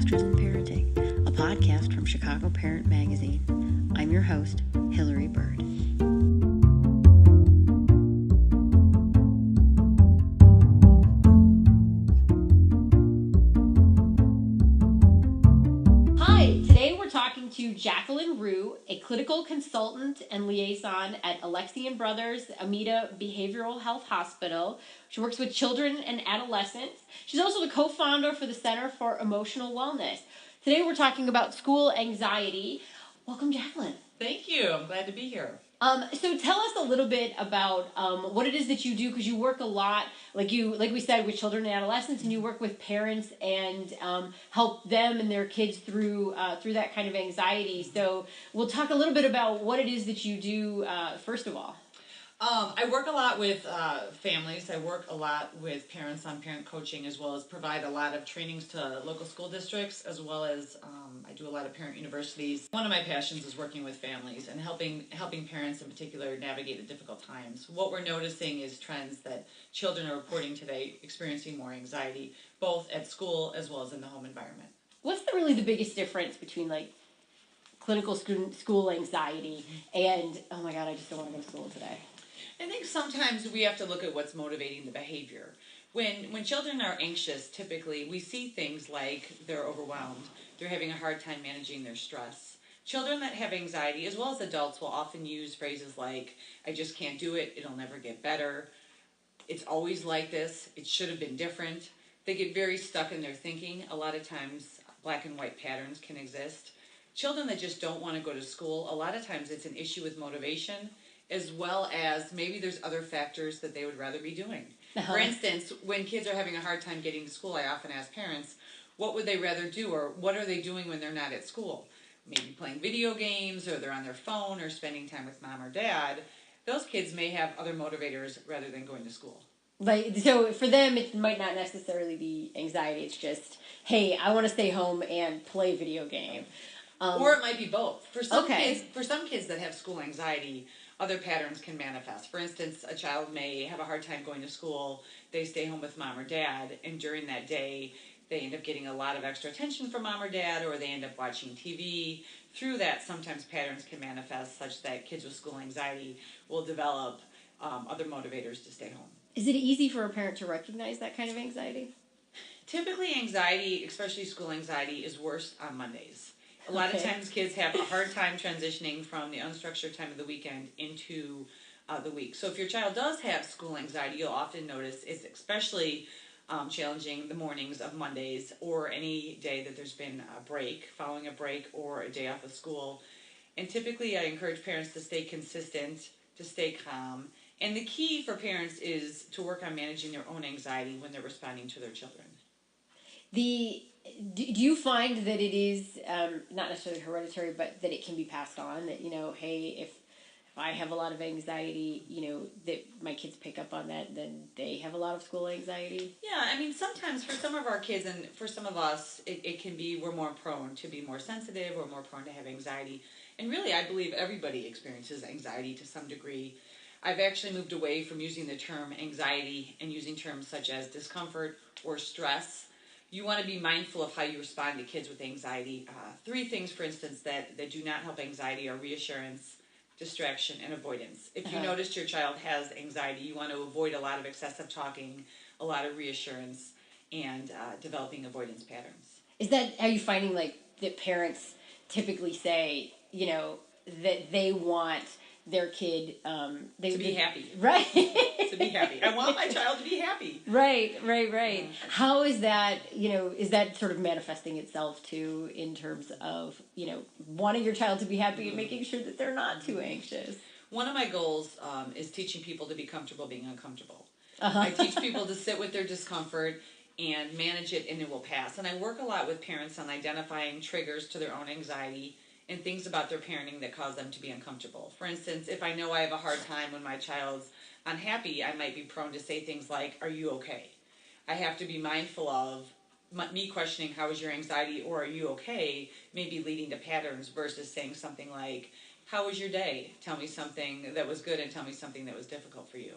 Disasters in Parenting, a podcast from Chicago Parent Magazine. I'm your host, Hillary Bird. Hi, today we're talking to Jacqueline Rhew, a clinical consultant and liaison at Alexian Brothers AMITA Behavioral Health Hospital. She works with children and adolescents. She's also the co-founder for the Center for Emotional Wellness. Today we're talking about school anxiety. Welcome, Jacqueline. Thank you. I'm glad to be here. So tell us a little bit about what it is that you do, because you work a lot, like we said, with children and adolescents, and you work with parents and help them and their kids through that kind of anxiety. So we'll talk a little bit about what it is that you do first of all. I work a lot with families. I work a lot with parents on parent coaching, as well as provide a lot of trainings to local school districts, as well as I do a lot of parent universities. One of my passions is working with families and helping parents in particular navigate the difficult times. What we're noticing is trends that children are reporting today, experiencing more anxiety, both at school as well as in the home environment. What's really the biggest difference between clinical school anxiety and, oh my God, I just don't want to go to school today? I think sometimes we have to look at what's motivating the behavior. When children are anxious, typically we see things like they're overwhelmed, they're having a hard time managing their stress. Children that have anxiety, as well as adults, will often use phrases like, I just can't do it, it'll never get better, it's always like this, it should have been different. They get very stuck in their thinking. A lot of times black and white patterns can exist. Children that just don't want to go to school, a lot of times it's an issue with motivation, as well as maybe there's other factors that they would rather be doing. Uh-huh. For instance, when kids are having a hard time getting to school, I often ask parents, what would they rather do, or what are they doing when they're not at school? Maybe playing video games, or they're on their phone, or spending time with mom or dad. Those kids may have other motivators rather than going to school. So for them, it might not necessarily be anxiety. It's just, hey, I want to stay home and play video game. Or it might be both. For some kids that have school anxiety, other patterns can manifest. For instance, a child may have a hard time going to school. They stay home with mom or dad, and during that day, they end up getting a lot of extra attention from mom or dad, or they end up watching TV. Through that, sometimes patterns can manifest such that kids with school anxiety will develop other motivators to stay home. Is it easy for a parent to recognize that kind of anxiety? Typically, anxiety, especially school anxiety, is worse on Mondays. A lot of times kids have a hard time transitioning from the unstructured time of the weekend into the week. So if your child does have school anxiety, you'll often notice it's especially challenging the mornings of Mondays, or any day that there's been a break, following a break, or a day off of school. And typically I encourage parents to stay consistent, to stay calm. And the key for parents is to work on managing their own anxiety when they're responding to their children. Do you find that it is not necessarily hereditary, but that it can be passed on? That, hey, if I have a lot of anxiety, that my kids pick up on that, then they have a lot of school anxiety? Yeah, I mean, sometimes for some of our kids and for some of us, it can be, we're more prone to be more sensitive, or more prone to have anxiety. And really, I believe everybody experiences anxiety to some degree. I've actually moved away from using the term anxiety and using terms such as discomfort or stress. You want to be mindful of how you respond to kids with anxiety. 3 things, for instance, that do not help anxiety are reassurance, distraction, and avoidance. If you notice your child has anxiety, you want to avoid a lot of excessive talking, a lot of reassurance, and developing avoidance patterns. Are you finding that parents typically say, that they want their kid to be happy. Right. To be happy. I want my child to be happy. Right. How is that, is that sort of manifesting itself too, in terms of, wanting your child to be happy and making sure that they're not too anxious? One of my goals is teaching people to be comfortable being uncomfortable. Uh-huh. I teach people to sit with their discomfort and manage it, and it will pass. And I work a lot with parents on identifying triggers to their own anxiety and things about their parenting that cause them to be uncomfortable. For instance, if I know I have a hard time when my child's unhappy, I might be prone to say things like, are you okay? I have to be mindful of me questioning, how is your anxiety, or are you okay, maybe leading to patterns versus saying something like, how was your day? Tell me something that was good and tell me something that was difficult for you.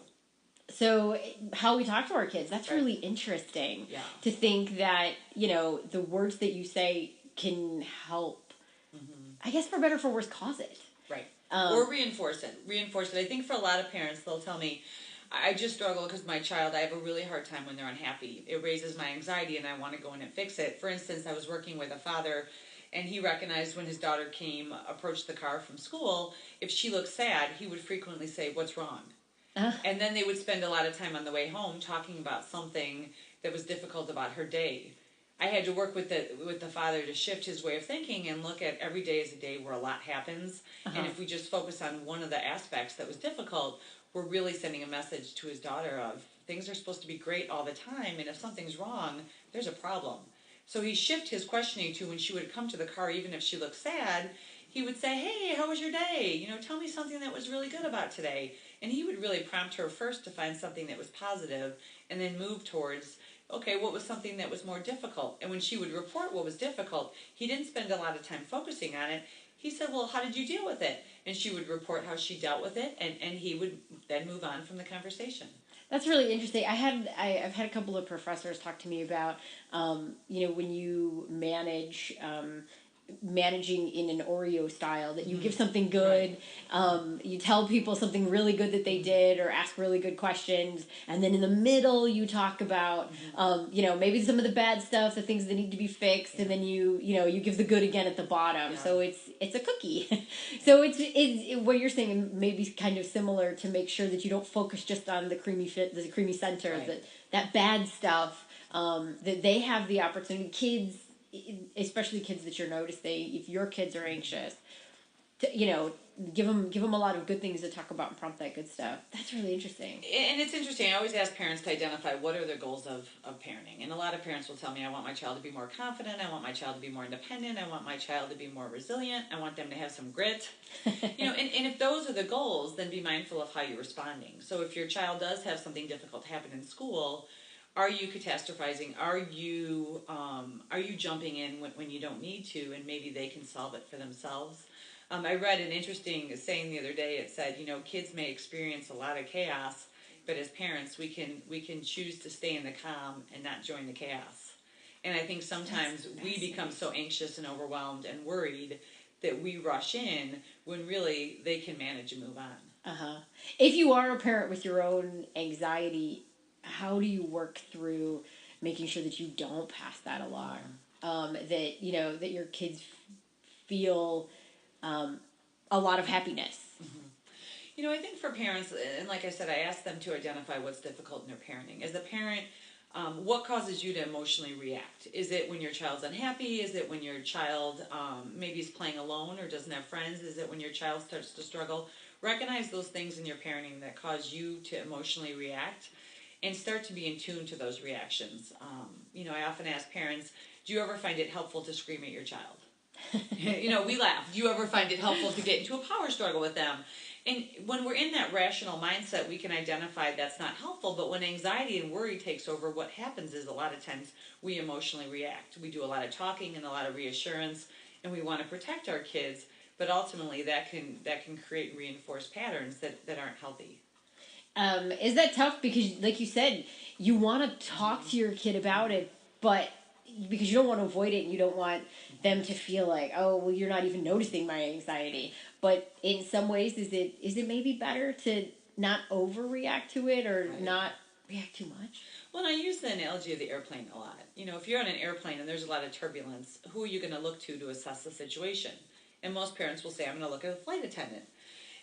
So how we talk to our kids, that's Right. really interesting. Yeah. To think that, the words that you say can help, I guess for better or for worse, cause it. Right. Or reinforce it. Reinforce it. I think for a lot of parents, they'll tell me, I just struggle because my child, I have a really hard time when they're unhappy. It raises my anxiety and I want to go in and fix it. For instance, I was working with a father and he recognized when his daughter approached the car from school, if she looked sad, he would frequently say, "What's wrong?" And then they would spend a lot of time on the way home talking about something that was difficult about her day. I had to work with the father to shift his way of thinking and look at every day as a day where a lot happens. And if we just focus on one of the aspects that was difficult, we're really sending a message to his daughter of things are supposed to be great all the time, and if something's wrong, there's a problem. So he shifted his questioning to when she would come to the car, even if she looked sad, he would say, "Hey, how was your day? Tell me something that was really good about today." And he would really prompt her first to find something that was positive and then move towards, okay, what was something that was more difficult? And when she would report what was difficult, he didn't spend a lot of time focusing on it. He said, "Well, how did you deal with it?" And she would report how she dealt with it, and he would then move on from the conversation. That's really interesting. I've had a couple of professors talk to me about, when you managing in an Oreo style, that you give something good, you tell people something really good that they did, or ask really good questions, and then in the middle you talk about, maybe some of the bad stuff, the things that need to be fixed, and then you give the good again at the bottom. So it's a cookie. So it's what you're saying may be kind of similar, to make sure that you don't focus just on the creamy center, that bad stuff, that they have the opportunity, kids, especially kids that you're noticing, if your kids are anxious, to, give them a lot of good things to talk about and prompt that good stuff. That's really interesting. And it's interesting. I always ask parents to identify what are their goals of parenting. And a lot of parents will tell me, I want my child to be more confident. I want my child to be more independent. I want my child to be more resilient. I want them to have some grit. And if those are the goals, then be mindful of how you're responding. So if your child does have something difficult happen in school, are you catastrophizing? Are you jumping in when you don't need to, and maybe they can solve it for themselves? I read an interesting saying the other day. It said, kids may experience a lot of chaos, but as parents, we can choose to stay in the calm and not join the chaos. And I think sometimes we become so anxious and overwhelmed and worried that we rush in when really they can manage and move on. If you are a parent with your own anxiety, how do you work through making sure that you don't pass that along? That your kids feel a lot of happiness. I think for parents, and like I said, I ask them to identify what's difficult in their parenting. As a parent, what causes you to emotionally react? Is it when your child's unhappy? Is it when your child maybe is playing alone or doesn't have friends? Is it when your child starts to struggle? Recognize those things in your parenting that cause you to emotionally react, and start to be in tune to those reactions. I often ask parents, do you ever find it helpful to scream at your child? We laugh. Do you ever find it helpful to get into a power struggle with them? And when we're in that rational mindset, we can identify that's not helpful. But when anxiety and worry takes over, what happens is a lot of times we emotionally react. We do a lot of talking and a lot of reassurance, and we want to protect our kids. But ultimately, that can create reinforced patterns that aren't healthy. Is that tough? Because, like you said, you want to talk to your kid about it, but because you don't want to avoid it, and you don't want them to feel like, oh, well, you're not even noticing my anxiety. But in some ways, is it maybe better to not overreact to it, or not react too much? Well, I use the analogy of the airplane a lot. If you're on an airplane and there's a lot of turbulence, who are you going to look to assess the situation? And most parents will say, I'm going to look at a flight attendant.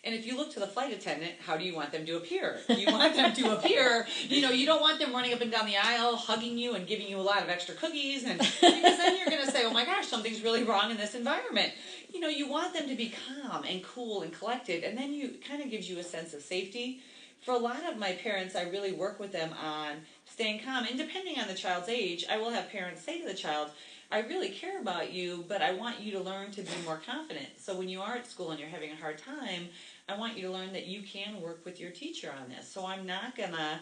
And if you look to the flight attendant, how do you want them to appear? You want them to appear, you don't want them running up and down the aisle, hugging you and giving you a lot of extra cookies, and because then you're going to say, oh my gosh, something's really wrong in this environment. You want them to be calm and cool and collected, and then it kind of gives you a sense of safety. For a lot of my parents, I really work with them on staying calm, and depending on the child's age, I will have parents say to the child, I really care about you, but I want you to learn to be more confident. So when you are at school and you're having a hard time, I want you to learn that you can work with your teacher on this. So I'm not gonna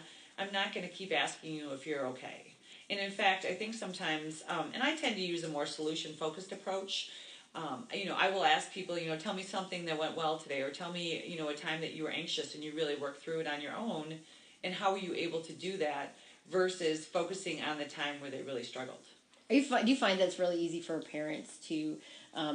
keep asking you if you're okay. And in fact, I think sometimes, and I tend to use a more solution-focused approach. I will ask people, tell me something that went well today, or tell me, a time that you were anxious and you really worked through it on your own. and how were you able to do that versus focusing on the time where they really struggled? Do you find that's really easy for parents to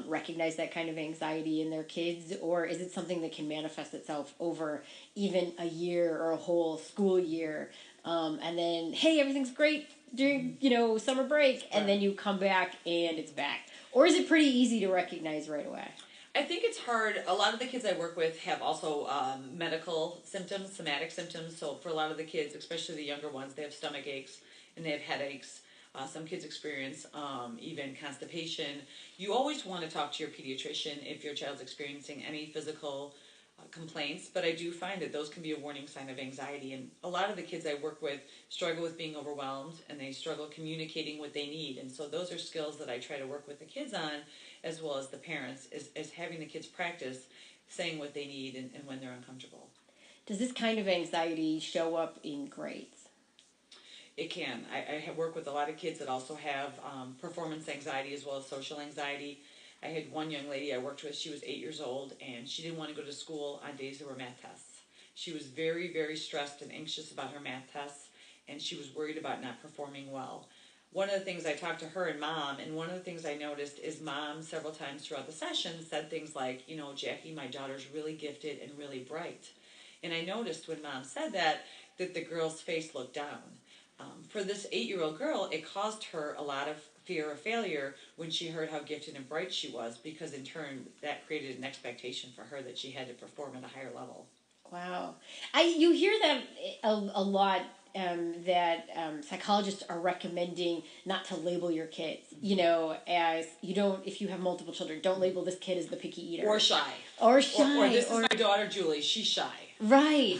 recognize that kind of anxiety in their kids, or is it something that can manifest itself over even a year or a whole school year, and then hey, everything's great during summer break, and then you come back and it's back, or is it pretty easy to recognize right away? I think it's hard. A lot of the kids I work with have also medical symptoms, somatic symptoms. So for a lot of the kids, especially the younger ones, they have stomach aches and they have headaches. Some kids experience even constipation. You always want to talk to your pediatrician if your child's experiencing any physical complaints, but I do find that those can be a warning sign of anxiety. And a lot of the kids I work with struggle with being overwhelmed, and they struggle communicating what they need. And so those are skills that I try to work with the kids on, as well as the parents, is having the kids practice saying what they need and when they're uncomfortable. Does this kind of anxiety show up in grades? It can. I have worked with a lot of kids that also have performance anxiety as well as social anxiety. I had one young lady I worked with, she was 8 years old, and she didn't want to go to school on days there were math tests. She was very, very stressed and anxious about her math tests, and she was worried about not performing well. One of the things I talked to her and Mom, and one of the things I noticed is Mom several times throughout the session said things like, Jackie, my daughter's really gifted and really bright. And I noticed when Mom said that the girl's face looked down. For this 8-year-old girl, it caused her a lot of fear of failure when she heard how gifted and bright she was, because in turn that created an expectation for her that she had to perform at a higher level. Wow. You hear that a lot, that psychologists are recommending not to label your kids, as if you have multiple children, don't label this kid as the picky eater. Or shy. Or this is my daughter Julie, she's shy. Right,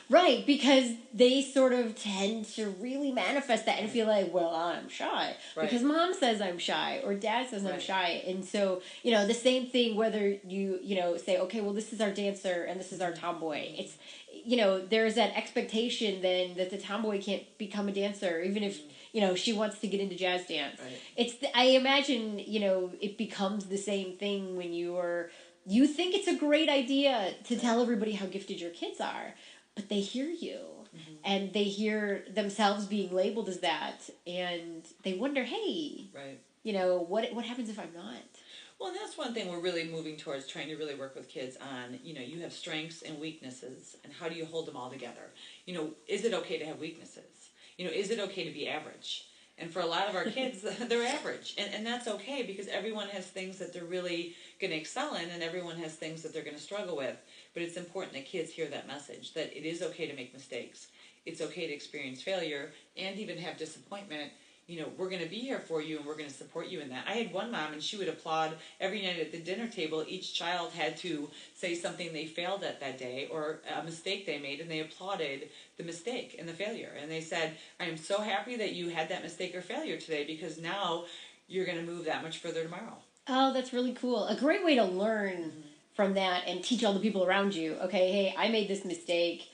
right, because they sort of tend to really manifest that and feel like, well, I'm shy because Mom says I'm shy or Dad says I'm shy. And so, the same thing whether you, say, okay, well, this is our dancer and this is our tomboy. It's, there's that expectation then that the tomboy can't become a dancer, even if, she wants to get into jazz dance. Right. I imagine, it becomes the same thing when you think it's a great idea to tell everybody how gifted your kids are, but they hear you, and they hear themselves being labeled as that, and they wonder, hey, what happens if I'm not? Well, and that's one thing we're really moving towards, trying to really work with kids on. You have strengths and weaknesses, and how do you hold them all together? Is it okay to have weaknesses? Is it okay to be average? And for a lot of our kids, they're average. And that's okay, because everyone has things that they're really going to excel in, and everyone has things that they're going to struggle with. But it's important that kids hear that message, that it is okay to make mistakes. It's okay to experience failure and even have disappointment. We're going to be here for you, and we're going to support you in that. I had one mom, and she would applaud every night at the dinner table. Each child had to say something they failed at that day or a mistake they made, and they applauded the mistake and the failure. And they said, I am so happy that you had that mistake or failure today, because now you're going to move that much further tomorrow. Oh, that's really cool. A great way to learn from that and teach all the people around you. Okay, hey, I made this mistake.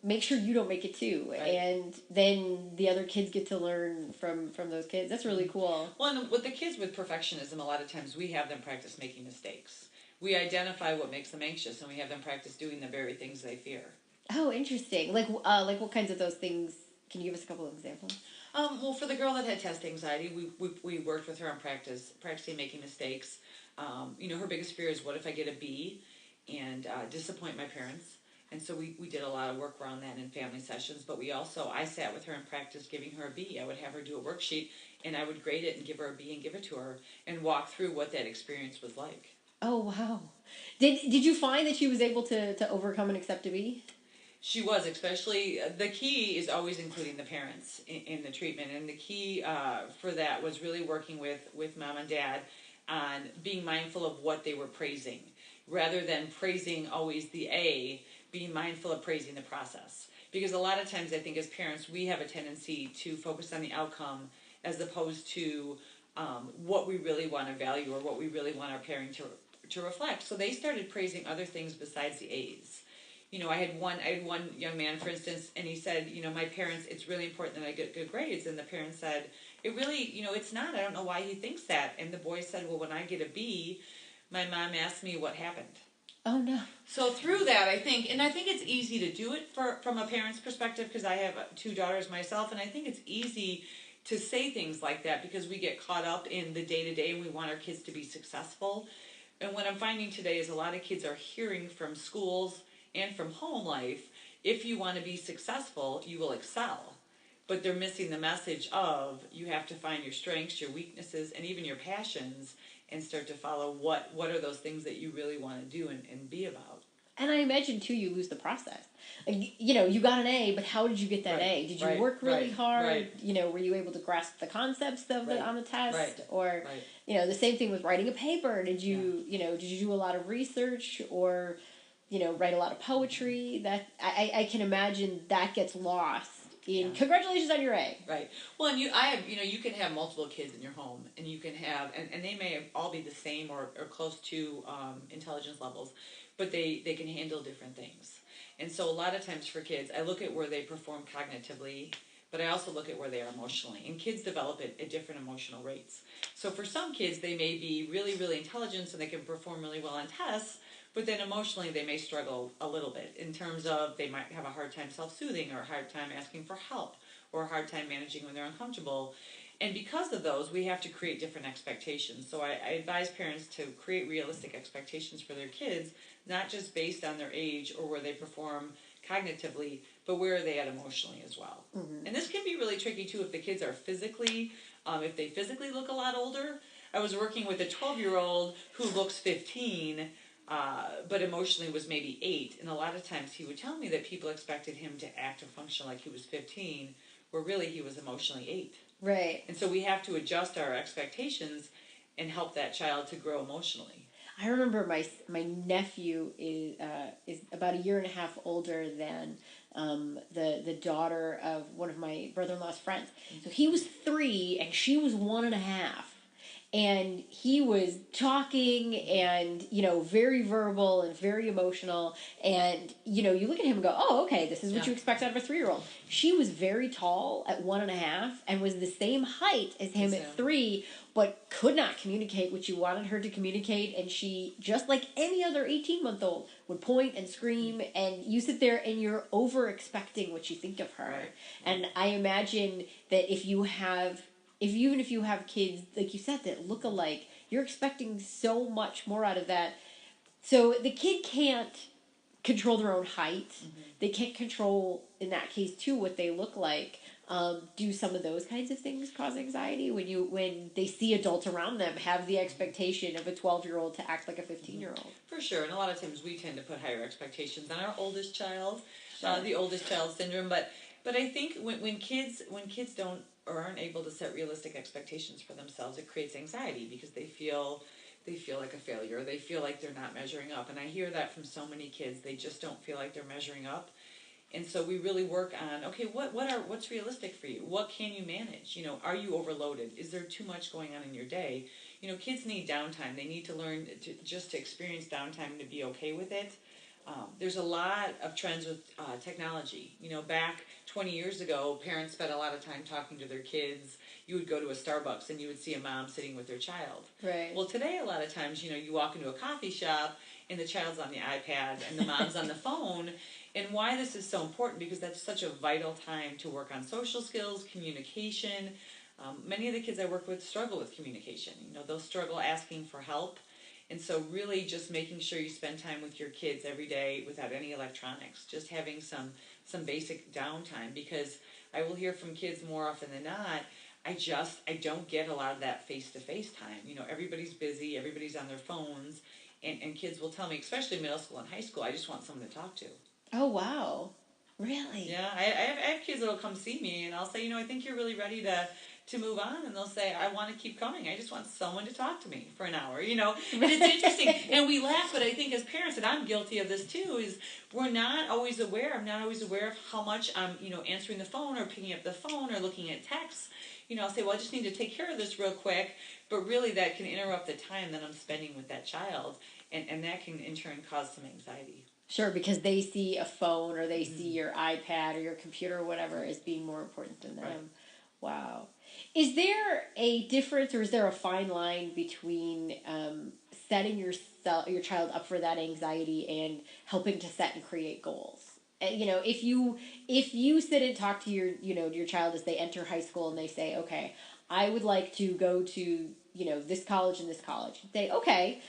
Make sure you don't make it too. Right. And then the other kids get to learn from those kids. That's really cool. Well, and with the kids with perfectionism, a lot of times we have them practice making mistakes. We identify what makes them anxious, and we have them practice doing the very things they fear. Oh, interesting. Like what kinds of those things? Can you give us a couple of examples? Well, for the girl that had test anxiety, we worked with her on practicing making mistakes. Her biggest fear is, what if I get a B and disappoint my parents? And so we did a lot of work around that in family sessions. But I sat with her and practiced giving her a B. I would have her do a worksheet, and I would grade it and give her a B and give it to her and walk through what that experience was like. Oh, wow. Did you find that she was able to overcome and accept a B? She was, especially, the key is always including the parents in the treatment. And the key for that was really working with Mom and Dad on being mindful of what they were praising. Rather than praising always the A, being mindful of praising the process. Because a lot of times I think as parents we have a tendency to focus on the outcome as opposed to what we really want to value or what we really want our parenting to reflect. So they started praising other things besides the A's. I had one young man, for instance, and he said, my parents, it's really important that I get good grades. And the parents said, it really, it's not. I don't know why he thinks that. And the boy said, well, when I get a B, my mom asked me what happened. Oh, no. So through that, I think it's easy to do it from a parent's perspective, because I have two daughters myself, and I think it's easy to say things like that because we get caught up in the day to day and we want our kids to be successful. And what I'm finding today is a lot of kids are hearing from schools and from home life, if you want to be successful, you will excel. But they're missing the message of you have to find your strengths, your weaknesses, and even your passions, and start to follow what are those things that you really want to do and be about. And I imagine, too, you lose the process. Like, you know, you got an A, but how did you get that A? Did you work really hard? You know, were you able to grasp the concepts of it on the test? Or, you know, the same thing with writing a paper. Did you, you know, did you do a lot of research or, you know, write a lot of poetry? That I can imagine that gets lost. Congratulations on your A. Right. Well, and you can have multiple kids in your home, and you can have, and they may all be the same or close to intelligence levels, but they can handle different things. And so a lot of times for kids, I look at where they perform cognitively, but I also look at where they are emotionally. And kids develop at different emotional rates. So for some kids, they may be really, really intelligent and they can perform really well on tests, but then emotionally they may struggle a little bit in terms of they might have a hard time self-soothing or a hard time asking for help or a hard time managing when they're uncomfortable. And because of those, we have to create different expectations. So I advise parents to create realistic expectations for their kids, not just based on their age or where they perform cognitively, but where are they at emotionally as well. Mm-hmm. And this can be really tricky too if the kids are if they physically look a lot older. I was working with a 12-year-old who looks 15, but emotionally was maybe 8. And a lot of times he would tell me that people expected him to act and function like he was 15, where really he was emotionally 8. Right. And so we have to adjust our expectations and help that child to grow emotionally. I remember my nephew is about a year and a half older than the daughter of one of my brother-in-law's friends. So he was 3 and she was 1.5. And he was talking and, you know, very verbal and very emotional. And, you know, you look at him and go, oh, okay, this is what you expect out of a 3-year-old. She was very tall at 1.5 and was the same height as him at 3, but could not communicate what you wanted her to communicate. And she, just like any other 18-month-old, would point and scream. And you sit there and you're over-expecting what you think of her. Right. And I imagine that even if you have kids, like you said, that look alike, you're expecting so much more out of that. So the kid can't control their own height. Mm-hmm. They can't control, in that case, too, what they look like. Do some of those kinds of things cause anxiety when they see adults around them have the expectation of a 12-year-old to act like a 15-year-old? For sure, and a lot of times we tend to put higher expectations on our oldest child, the oldest child syndrome. But I think when kids don't or aren't able to set realistic expectations for themselves, it creates anxiety because they feel like a failure. They feel like they're not measuring up, and I hear that from so many kids. They just don't feel like they're measuring up. And so we really work on, okay, what's realistic for you? What can you manage? You know, are you overloaded? Is there too much going on in your day? You know, kids need downtime. They need to learn to experience downtime to be okay with it. There's a lot of trends with technology. You know, back 20 years ago, parents spent a lot of time talking to their kids. You would go to a Starbucks and you would see a mom sitting with their child. Right. Well, today a lot of times, you know, you walk into a coffee shop and the child's on the iPad and the mom's on the phone. And why this is so important, because that's such a vital time to work on social skills, communication. Many of the kids I work with struggle with communication. You know, they'll struggle asking for help. And so really just making sure you spend time with your kids every day without any electronics, just having some basic downtime, because I will hear from kids more often than not, I don't get a lot of that face-to-face time. You know, everybody's busy, everybody's on their phones, and kids will tell me, especially middle school and high school, I just want someone to talk to. Oh, wow. Really? Yeah, I have kids that will come see me, and I'll say, you know, I think you're really ready to move on, and they'll say, I want to keep coming. I just want someone to talk to me for an hour, you know. And it's interesting, and we laugh, but I think as parents, and I'm guilty of this too, is I'm not always aware of how much I'm, you know, answering the phone or picking up the phone or looking at texts. You know, I'll say, well, I just need to take care of this real quick, but really that can interrupt the time that I'm spending with that child, and that can in turn cause some anxiety. Sure, because they see a phone or they see your iPad or your computer or whatever as being more important than them. Right. Wow. Is there a difference or is there a fine line between setting your child up for that anxiety and helping to set and create goals. If you sit and talk to your child as they enter high school and they say, okay, I would like to go to this college and this college. Say, okay,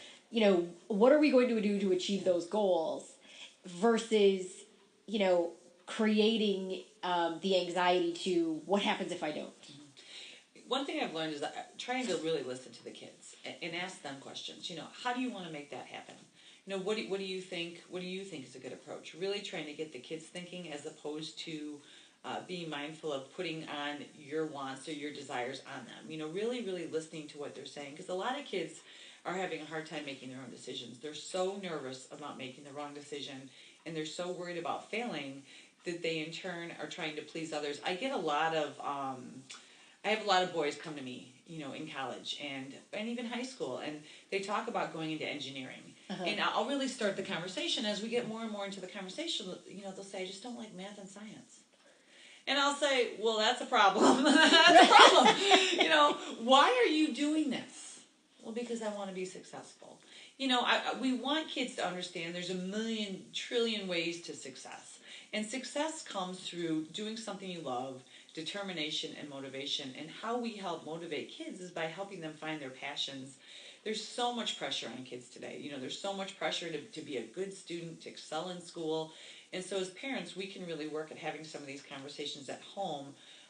what are we going to do to achieve those goals, versus creating the anxiety to what happens if I don't. One thing I've learned is trying to really listen to the kids and ask them questions. How do you want to make that happen? What do you think? What do you think is a good approach? Really trying to get the kids thinking, as opposed to being mindful of putting on your wants or your desires on them. Really, really listening to what they're saying, because a lot of kids are having a hard time making their own decisions. They're so nervous about making the wrong decision, and they're so worried about failing that they in turn are trying to please others. I have a lot of boys come to me, in college and even high school, and they talk about going into engineering. Uh-huh. And I'll really start the conversation as we get more and more into the conversation. They'll say, I just don't like math and science. And I'll say, well, that's a problem. That's a problem. Why are you doing this? Well, because I want to be successful. We want kids to understand there's a million trillion ways to success. And success comes through doing something you love, determination and motivation. And how we help motivate kids is by helping them find their passions. There's so much pressure on kids today. There's so much pressure to be a good student, to excel in school. And so as parents, we can really work at having some of these conversations at home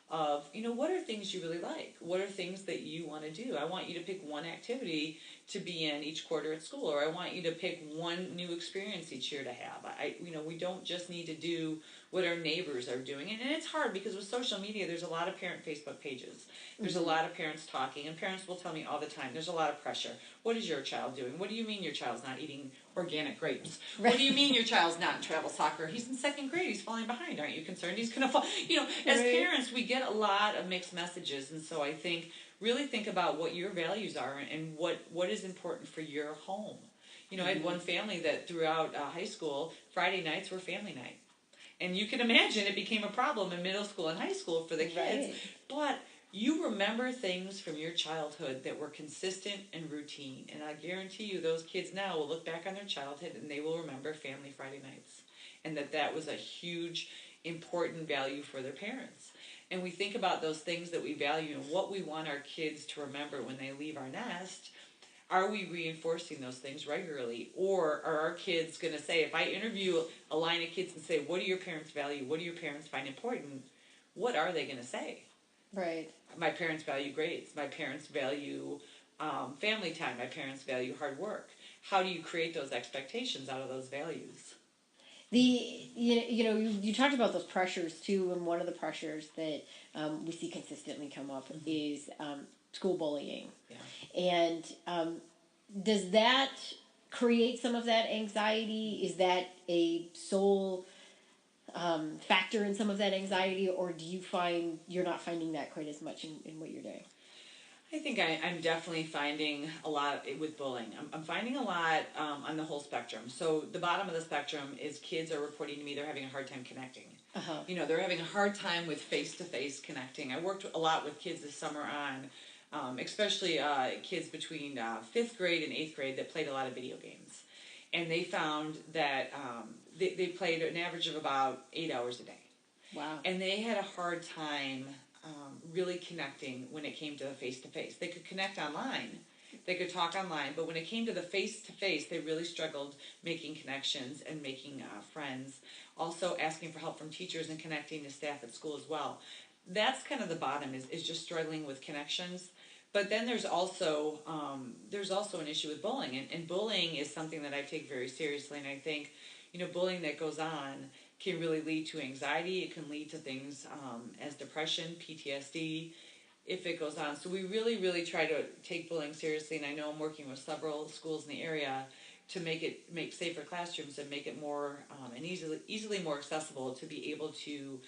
of, what are things you really like? What are things that you want to do? I want you to pick one activity to be in each quarter at school, or I want you to pick one new experience each year to have. We don't just need to do what our neighbors are doing. And it's hard because with social media, there's a lot of parent Facebook pages. There's a lot of parents talking, and parents will tell me all the time, there's a lot of pressure. What is your child doing? What do you mean your child's not eating organic grapes? Right. What do you mean your child's not in travel soccer? He's in second grade. He's falling behind. Aren't you concerned he's going to fall? As right. Parents, we get a lot of mixed messages. And so I think, really think about what your values are and what is important for your home. I had one family that throughout high school, Friday nights were family night. And you can imagine it became a problem in middle school and high school for the kids. Right. But you remember things from your childhood that were consistent and routine. And I guarantee you those kids now will look back on their childhood and they will remember family Friday nights. And that was a huge, important value for their parents. And we think about those things that we value and what we want our kids to remember when they leave our nest. Are we reinforcing those things regularly? Or are our kids going to say, if I interview a line of kids and say, what do your parents value? What do your parents find important? What are they going to say? Right. My parents value grades. My parents value family time. My parents value hard work. How do you create those expectations out of those values? You talked about those pressures too, and one of the pressures that we see consistently come up mm-hmm. is school bullying. Yeah. And does that create some of that anxiety? Is that a sole factor in some of that anxiety, or do you find you're not finding that quite as much in what you're doing? I think I'm definitely finding a lot with bullying. I'm finding a lot on the whole spectrum. So the bottom of the spectrum is kids are reporting to me they're having a hard time connecting. Uh-huh. They're having a hard time with face-to-face connecting. I worked a lot with kids this summer on, especially kids between 5th grade and 8th grade that played a lot of video games. And they found that they played an average of about 8 hours a day. Wow. And they had a hard time really connecting when it came to the face-to-face. They could connect online. They could talk online. But when it came to the face-to-face, they really struggled making connections and making friends. Also asking for help from teachers and connecting to staff at school as well. That's kind of the bottom, is just struggling with connections. But then there's also an issue with bullying. And bullying is something that I take very seriously. And I think, bullying that goes on can really lead to anxiety. It can lead to things as depression, PTSD, if it goes on. So we really, really try to take bullying seriously. And I know I'm working with several schools in the area to make safer classrooms and make it more and easily more accessible to be able to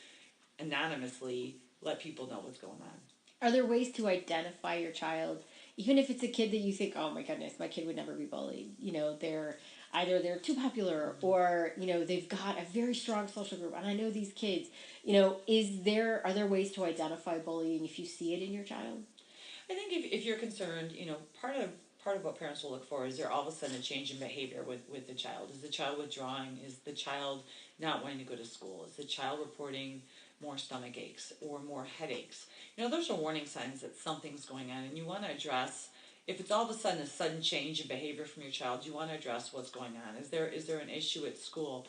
anonymously let people know what's going on. Are there ways to identify your child, even if it's a kid that you think, oh my goodness, my kid would never be bullied? They're too popular, or they've got a very strong social group, and I know these kids. Are there ways to identify bullying if you see it in your child? I think if you're concerned, part part of what parents will look for is there all of a sudden a change in behavior with the child. Is the child withdrawing? Is the child not wanting to go to school? Is the child reporting more stomach aches or more headaches? Those are warning signs that something's going on, and you want to address. If it's all of a sudden a sudden change in behavior from your child, you want to address what's going on. Is there an issue at school?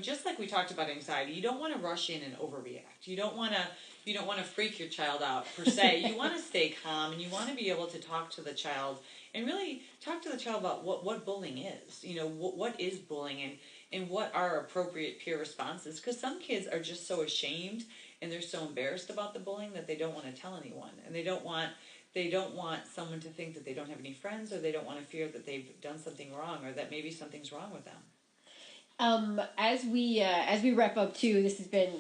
Just like we talked about anxiety, you don't want to rush in and overreact. You don't want to freak your child out per se. You want to stay calm, and you want to be able to talk to the child and really talk to the child about what bullying is. What is bullying, and what are appropriate peer responses. Because some kids are just so ashamed and they're so embarrassed about the bullying that they don't want to tell anyone, and they don't want someone to think that they don't have any friends, or they don't want to fear that they've done something wrong, or that maybe something's wrong with them. As we wrap up too, this has been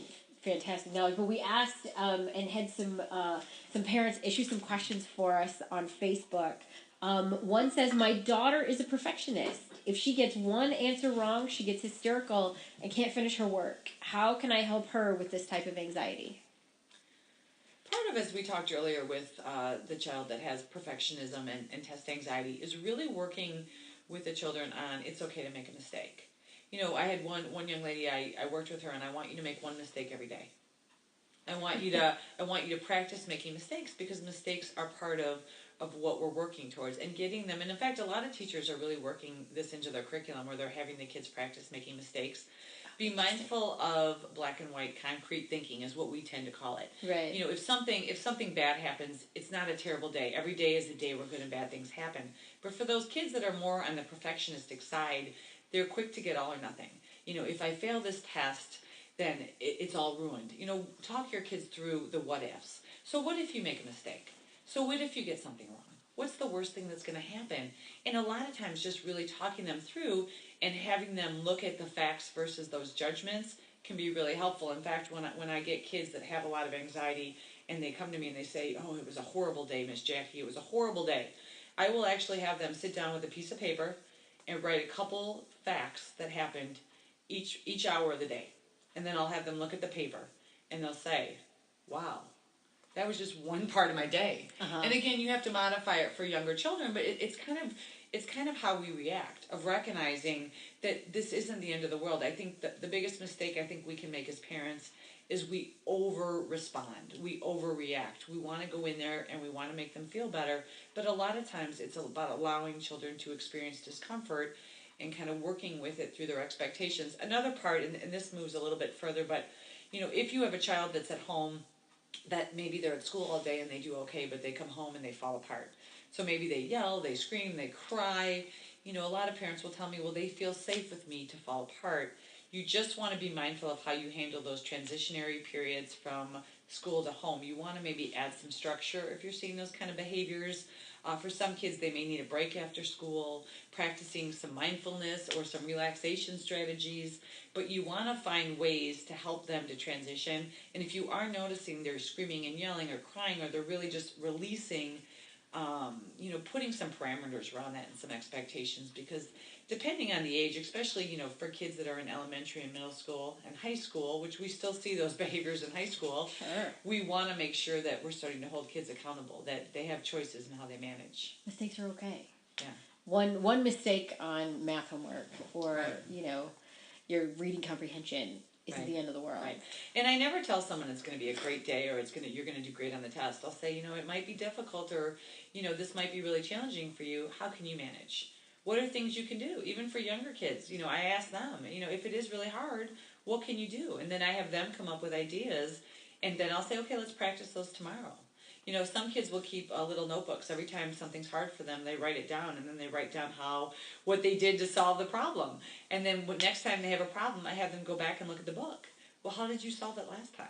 fantastic knowledge. But we asked and had some parents issue some questions for us on Facebook. One says, "My daughter is a perfectionist. If she gets one answer wrong, she gets hysterical and can't finish her work. How can I help her with this type of anxiety?" Part of, as we talked earlier with the child that has perfectionism and test anxiety, is really working with the children on it's okay to make a mistake. I had one young lady, I worked with her, and I want you to make one mistake every day. I want you to practice making mistakes, because mistakes are part of what we're working towards and getting them. And in fact, a lot of teachers are really working this into their curriculum, where they're having the kids practice making mistakes. Be mindful of black and white concrete thinking is what we tend to call it. Right. If something bad happens, it's not a terrible day. Every day is a day where good and bad things happen. But for those kids that are more on the perfectionistic side, they're quick to get all or nothing. If I fail this test, then it's all ruined. Talk your kids through the what ifs. So what if you make a mistake? So what if you get something wrong? What's the worst thing that's going to happen? And a lot of times just really talking them through and having them look at the facts versus those judgments can be really helpful. In fact, when I get kids that have a lot of anxiety and they come to me and they say, "Oh, it was a horrible day, Miss Jackie, it was a horrible day," I will actually have them sit down with a piece of paper and write a couple facts that happened each hour of the day. And then I'll have them look at the paper and they'll say, "Wow, that was just one part of my day." Uh-huh. And again, you have to modify it for younger children, but it's kind of how we react, of recognizing that this isn't the end of the world. I think that the biggest mistake I think we can make as parents is we over-respond, we overreact. We want to go in there and we want to make them feel better, but a lot of times it's about allowing children to experience discomfort and kind of working with it through their expectations. Another part, and this moves a little bit further, but if you have a child that's at home, that maybe they're at school all day and they do okay, but they come home and they fall apart. So maybe they yell, they scream, they cry. A lot of parents will tell me, well, they feel safe with me to fall apart. You just want to be mindful of how you handle those transitionary periods from school to home. You want to maybe add some structure if you're seeing those kind of behaviors. For some kids, they may need a break after school, practicing some mindfulness or some relaxation strategies. But you want to find ways to help them to transition. And if you are noticing they're screaming and yelling or crying, or they're really just releasing, putting some parameters around that and some expectations, because depending on the age, especially, for kids that are in elementary and middle school and high school, which we still see those behaviors in high school, sure, we want to make sure that we're starting to hold kids accountable, that they have choices in how they manage. Mistakes are okay. Yeah. One mistake on math homework or, Right. Your reading comprehension isn't Right. the end of the world. Right. And I never tell someone it's going to be a great day or you're going to do great on the test. I'll say, it might be difficult, or, this might be really challenging for you. How can you manage? What are things you can do? Even for younger kids, I ask them, if it is really hard, what can you do? And then I have them come up with ideas, and then I'll say, okay, let's practice those tomorrow. Some kids will keep little notebooks. Every time something's hard for them, they write it down, and then they write down what they did to solve the problem. And then next time they have a problem, I have them go back and look at the book. Well, how did you solve it last time?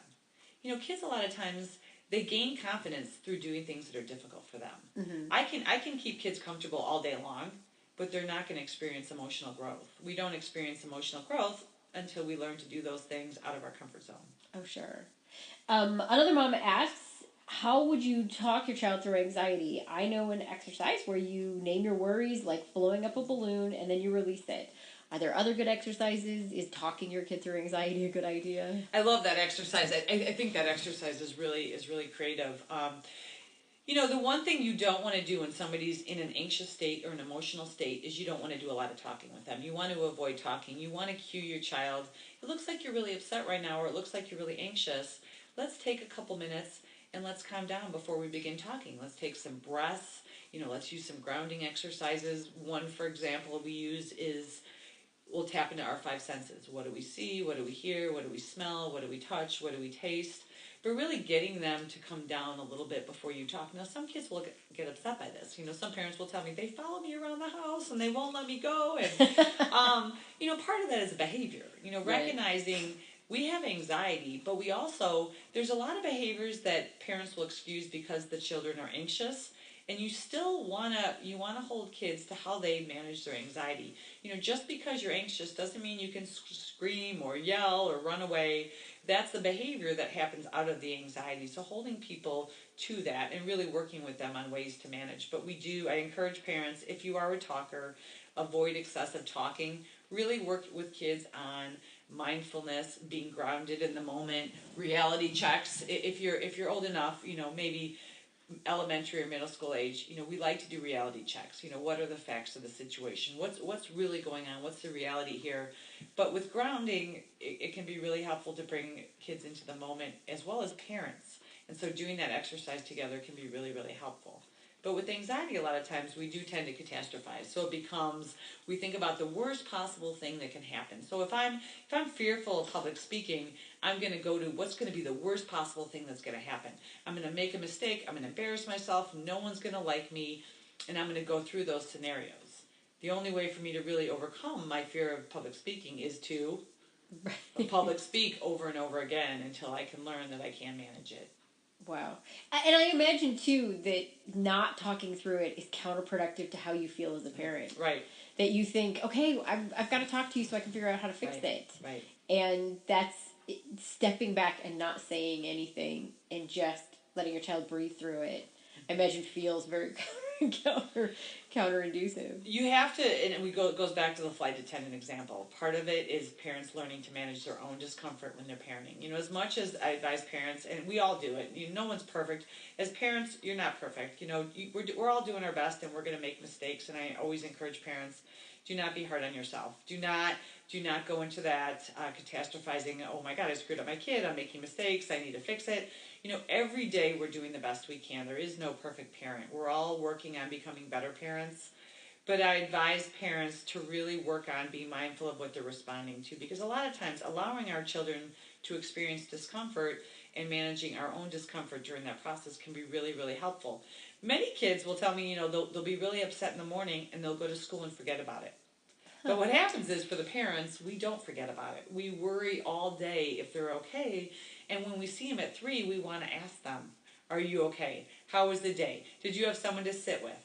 Kids a lot of times, they gain confidence through doing things that are difficult for them. Mm-hmm. I can keep kids comfortable all day long, but they're not going to experience emotional growth. We don't experience emotional growth until we learn to do those things out of our comfort zone. Oh, sure. Another mom asks, how would you talk your child through anxiety? I know an exercise where you name your worries, like blowing up a balloon, and then you release it. Are there other good exercises? Is talking your kid through anxiety a good idea? I love that exercise. I think that exercise is really creative. You know, the one thing you don't want to do when somebody's in an anxious state or an emotional state is you don't want to do a lot of talking with them. You want to avoid talking. You want to cue your child. It looks like you're really upset right now, or it looks like you're really anxious. Let's take a couple minutes and let's calm down before we begin talking. Let's take some breaths. You know, let's use some grounding exercises. One, for example, we use is we'll tap into our five senses. What do we see? What do we hear? What do we smell? What do we touch? What do we taste? But really getting them to come down a little bit before you talk. Now, some kids will get upset by this. You know, some parents will tell me they follow me around the house and they won't let me go. And, you know, part of that is a behavior. You know, recognizing we have anxiety, but we also, there's a lot of behaviors that parents will excuse because the children are anxious. And you still want to hold kids to how they manage their anxiety. You know, just because you're anxious doesn't mean you can scream or yell or run away. That's the behavior that happens out of the anxiety. So holding people to that and really working with them on ways to manage. But I encourage parents, if you are a talker, avoid excessive talking. Really work with kids on mindfulness, being grounded in the moment, reality checks. If you're old enough, you know, maybe elementary or middle school age, you know, we like to do reality checks. You know, what are the facts of the situation? What's really going on? What's the reality here? But with grounding, it can be really helpful to bring kids into the moment as well as parents. And so doing that exercise together can be really, really helpful. But with anxiety, a lot of times we do tend to catastrophize. So it becomes, we think about the worst possible thing that can happen. So if I'm fearful of public speaking, I'm going to go to what's going to be the worst possible thing that's going to happen. I'm going to make a mistake. I'm going to embarrass myself. No one's going to like me. And I'm going to go through those scenarios. The only way for me to really overcome my fear of public speaking is to public speak over and over again until I can learn that I can manage it. Wow. And I imagine, too, that not talking through it is counterproductive to how you feel as a parent. Right. That you think, okay, I've got to talk to you so I can figure out how to fix it. Right. And that's stepping back and not saying anything and just letting your child breathe through it, I imagine feels very counterintuitive. You have to, and it goes back to the flight attendant example. Part of it is parents learning to manage their own discomfort when they're parenting. You know, as much as I advise parents, and we all do it, you know, no one's perfect. As parents, you're not perfect. You know, we're all doing our best, and we're going to make mistakes. And I always encourage parents, do not be hard on yourself. Do not go into that catastrophizing. Oh my God, I screwed up my kid. I'm making mistakes. I need to fix it. You know, every day we're doing the best we can. There is no perfect parent. We're all working on becoming better parents. But I advise parents to really work on being mindful of what they're responding to, because a lot of times allowing our children to experience discomfort and managing our own discomfort during that process can be really, really helpful. Many kids will tell me, you know, they'll be really upset in the morning and they'll go to school and forget about it. But what happens is, for the parents, we don't forget about it. We worry all day if they're okay. And when we see them at 3, we want to ask them, are you okay? How was the day? Did you have someone to sit with?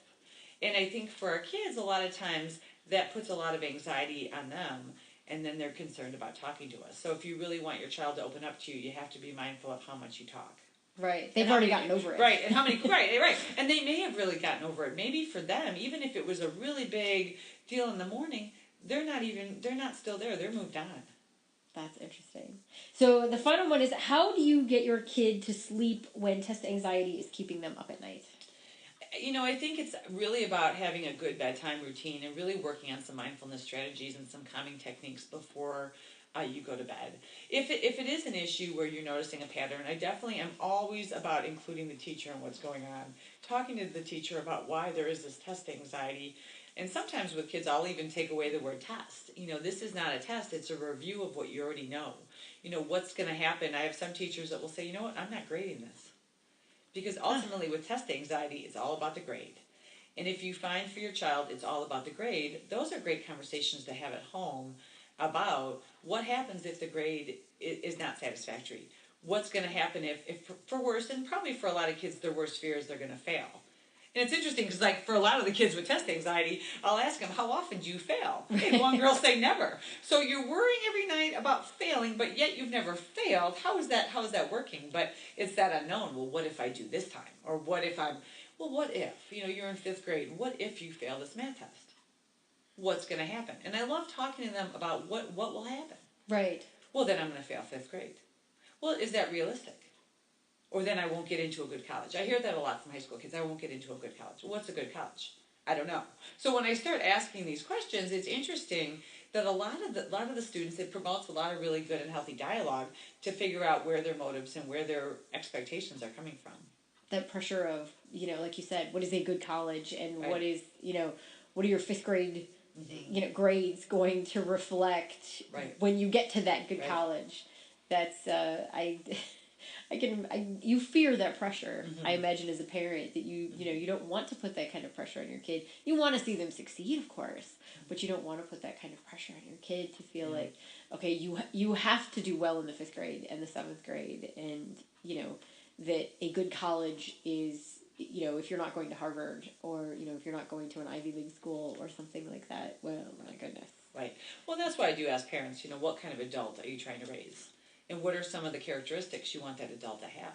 And I think for our kids, a lot of times, that puts a lot of anxiety on them. And then they're concerned about talking to us. So if you really want your child to open up to you, you have to be mindful of how much you talk. Right. They've already gotten over it. Right. And how many, right. And they may have really gotten over it. Maybe for them, even if it was a really big deal in the morning, they're not still there. They're moved on. That's interesting. So the final one is, how do you get your kid to sleep when test anxiety is keeping them up at night? You know, I think it's really about having a good bedtime routine and really working on some mindfulness strategies and some calming techniques before you go to bed. If it is an issue where you're noticing a pattern, I definitely am always about including the teacher in what's going on, talking to the teacher about why there is this test anxiety. And sometimes with kids, I'll even take away the word test. You know, this is not a test. It's a review of what you already know. You know, what's going to happen. I have some teachers that will say, you know what, I'm not grading this. Because ultimately with test anxiety, it's all about the grade. And if you find for your child it's all about the grade, those are great conversations to have at home about what happens if the grade is not satisfactory. What's going to happen if for worse, and probably for a lot of kids, their worst fear is they're going to fail. And it's interesting because, like, for a lot of the kids with test anxiety, I'll ask them, how often do you fail? And one girl say never. So you're worrying every night about failing, but yet you've never failed. How is that working? But it's that unknown. Well, what if I do this time? Or what if what if? You know, you're in 5th grade. What if you fail this math test? What's going to happen? And I love talking to them about what will happen. Right. Well, then I'm going to fail 5th grade. Well, is that realistic? or then I won't get into a good college. I hear that a lot from high school kids. I won't get into a good college. Well, what's a good college? I don't know. So when I start asking these questions, it's interesting that a lot of the students, it promotes a lot of really good and healthy dialogue to figure out where their motives and where their expectations are coming from. That pressure of, like you said, what is a good college, and Right. what is, what are your fifth grade, grades going to reflect Right. when you get to that good Right. college? That's you fear that pressure. I imagine as a parent that you don't want to put that kind of pressure on your kid. You want to see them succeed, of course, but you don't want to put that kind of pressure on your kid to feel like, okay, you have to do well in the fifth grade and the seventh grade, and that a good college is, if you're not going to Harvard, or if you're not going to an Ivy League school or something like that. Well, my goodness. Right. Well, that's why I do ask parents, what kind of adult are you trying to raise? And what are some of the characteristics you want that adult to have?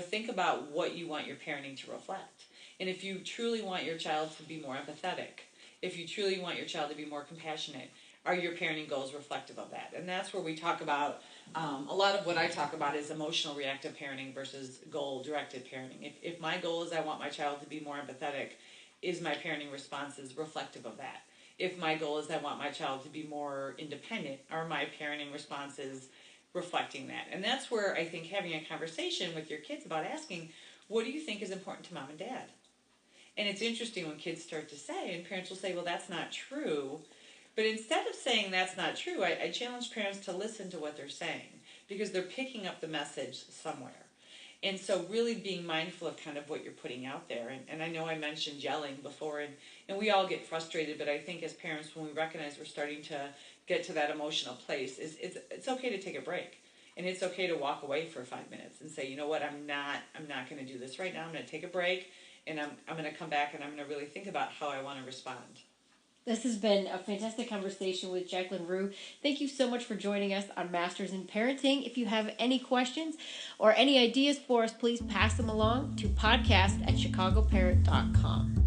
Think about what you want your parenting to reflect. And if you truly want your child to be more empathetic, if you truly want your child to be more compassionate, are your parenting goals reflective of that? And that's where we talk about, a lot of what I talk about is emotional reactive parenting versus goal-directed parenting. If my goal is I want my child to be more empathetic, is my parenting responses reflective of that? If my goal is I want my child to be more independent, are my parenting responses reflecting that? And that's where I think having a conversation with your kids about asking, what do you think is important to mom and dad? And it's interesting when kids start to say, and parents will say, well, that's not true. But instead of saying that's not true, I challenge parents to listen to what they're saying, because they're picking up the message somewhere. And so really being mindful of kind of what you're putting out there. And I know I mentioned yelling before, and we all get frustrated, but I think as parents, when we recognize we're starting to get to that emotional place, it's okay to take a break. And it's okay to walk away for 5 minutes and say, you know what, I'm not going to do this right now. I'm going to take a break, and I'm going to come back, and I'm going to really think about how I want to respond. This has been a fantastic conversation with Jacqueline Rhew. Thank you so much for joining us on Masters in Parenting. If you have any questions or any ideas for us, please pass them along to podcast@chicagoparent.com.